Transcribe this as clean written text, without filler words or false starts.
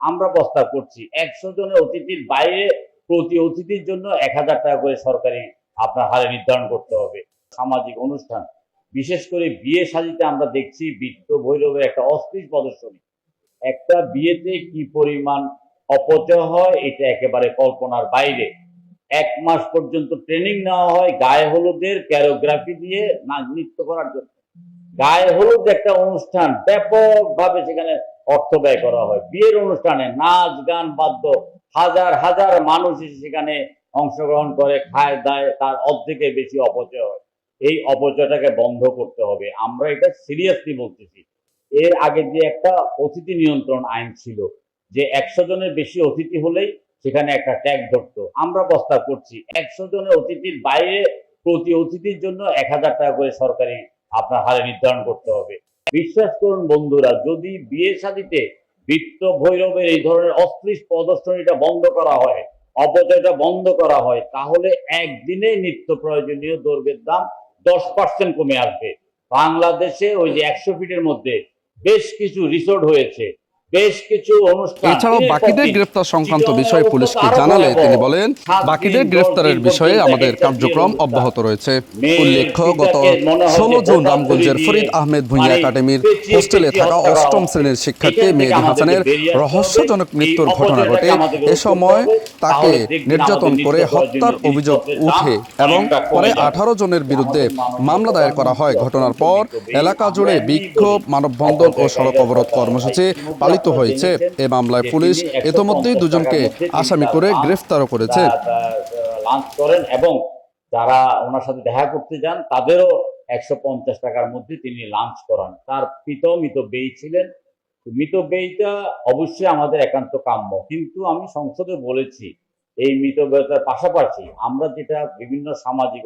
আমরা প্রস্তাব করছি 100 জনের অতিথির বাইরে প্রতি অতিথির জন্য 1000 টাকা করে সরকারি আপনার হারে নির্ধারণ করতে হবে। সামাজিক অনুষ্ঠান, বিশেষ করে বিয়ে শাদীতে আমরা দেখছি বৃত্ত ভৈরবের একটা অশ্লীল প্রদর্শনী। একটা বিয়েতে কি পরিমাণ অপচয় হয় এটা একেবারে কল্পনার বাইরে। 1 মাস পর্যন্ত ট্রেনিং নেওয়া হয় গায়ে হলুদের ক্যারোগ্রাফি দিয়ে নৃত্য করার জন্য। গায়ে হলুদ একটা অনুষ্ঠান, ব্যাপকভাবে সেখানে অর্থ ব্যয় করা হয়। বিয়ের অনুষ্ঠানে নাচ গান বাদ্য, হাজার হাজার মানুষ এসে সেখানে অংশগ্রহণ করে, খায় দায়, তার অর্ধেকের বেশি অপচয় হয়। এই অপচয়টাকে বন্ধ করতে হবে, আমরা এটা সিরিয়াসলি বলতেছি। এর আগে যে একটা অতিথি নিয়ন্ত্রণ আইন ছিল, যে 100 জনের বেশি অতিথি হলেই সেখানে একটা ট্যাগ ধরতো। আমরা প্রস্তাব করছি 100 জনের অতিথির বাইরে প্রতি অতিথির জন্য 1000 টাকা করে সরকারি আপনার হারে নির্ধারণ করতে হবে। বিশ্বাস করুন বন্ধুরা, যদি বিয়ে শাদীতে বৃত্ত ভৈরবের এই ধরনের অশ্লীল প্রদর্শনীটা বন্ধ করা হয়, অপচয়টা বন্ধ করা হয়, তাহলে একদিনে নিত্য প্রয়োজনীয় দ্রব্যের দাম 10% কমে আসবে। বাংলাদেশে ওই যে 100 ফিটের মধ্যে বেশ কিছু রিসোর্ট হয়েছে, বেশ কিছু অনুষ্ঠান। এছাড়াও বাকিদের গ্রেফতার সংক্রান্ত বিষয়ে পুলিশকে জানালে তিনি বলেন, বাকিদের গ্রেফতারের বিষয়ে আমাদের কার্যক্রম অব্যাহত রয়েছে। উল্লেখ্য, গত 16 জুন রামগঞ্জের ফরিদ আহমেদ ভূঁইয়া একাডেমির হোস্টেলে থাকা 8ম শ্রেণীর শিক্ষার্থী মেহেদী হাসানের রহস্যজনক মৃত্যুর ঘটনা ঘটে। এ সময় তাকে নির্যাতন করে হত্যার অভিযোগ উঠে এবং পরে 18 জনের বিরুদ্ধে মামলা দায়ের করা হয়। ঘটনার পর এলাকা জুড়ে বিক্ষোভ, মানববন্ধন ও সড়ক অবরোধ কর্মসূচি পালিত হয়েছে। এ মামলায় পুলিশ ইতোমধ্যেই 2 জনকে আসামি করে গ্রেফতারও করেছে। লাঞ্চ করেন এবং যারা ওনার সাথে দেখা করতে যান তাদেরও 150 টাকার মধ্যে তিনি লাঞ্চ করান। তার মিতব্যয়ী ছিলেন। মিতব্যয়ীটা অবশ্যই আমাদের একান্ত কাম্য, কিন্তু আমি সংসদে বলেছি এই মিতব্যয়িতার পাশাপাশি আমরা যেটা বিভিন্ন সামাজিক